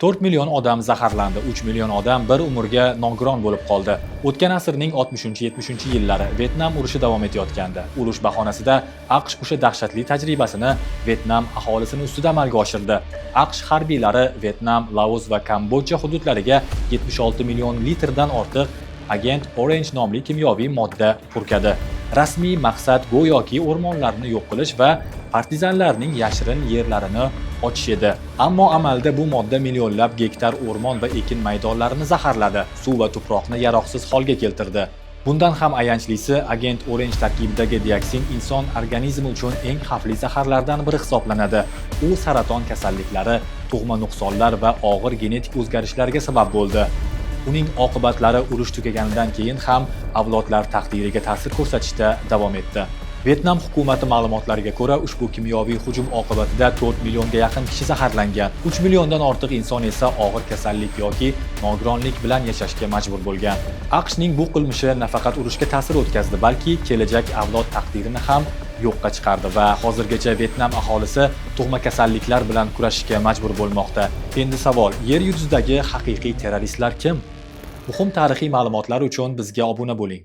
4 million odam zaharlandi, 3 million odam bir umrga nogiron bo'lib qoldi. O'tgan asrning 60-70-yillari Vyetnam urushi davom etayotgandi. Urush bahonasida AQSh o'sha dahshatli tajribasini Vyetnam aholisini ustida amalga oshirdi. AQSh harbiylari Vyetnam, Laos va Kambodja hududlariga 76 million litrdan ortiq Agent Orange nomli kimyoviy modda purkadi. Rasmiy maqsad go'yoki o'rmonlarni yo'q qilish va partizanlarning yashirin yerlarini ochish edi. Ammo amalda bu modda millionlab gektar o'rmon va ekin maydonlarini zaharladi, suv va tuproqni yaroqsiz holga keltirdi. Bundan ham ayanchlisi, Agent Orange tarkibidagi dioksin inson organizmi uchun eng xavfli zaharlardan biri hisoblanadi. U saraton kasalliklari, tug'ma nuqsonlar va og'ir genetik o'zgarishlarga sabab bo'ldi. Uning oqibatlari urush tugaganidan keyin ham avlodlar taqdiriga ta'sir ko'rsatishda davom etdi. Vyetnam hukumati ma'lumotlariga ko'ra, ushbu kimyoviy hujum oqibatida 4 millionga yaqin kishi zaharlangan. 3 milliondan ortiq inson esa og'ir kasallik yoki nogironlik bilan yashashga majbur bo'lgan. AQShning bu qilmishi nafaqat urushga ta'sir o'tkazdi, balki kelajak avlod taqdirini ham yo'qqa chiqardi va hozirgacha Vyetnam aholisi tug'ma kasalliklar bilan kurashishga majbur bo'lmoqda. Endi savol: yer yuzidagi haqiqiy terroristlar kim? Muhim tarixiy ma'lumotlar uchun bizga obuna bo'ling.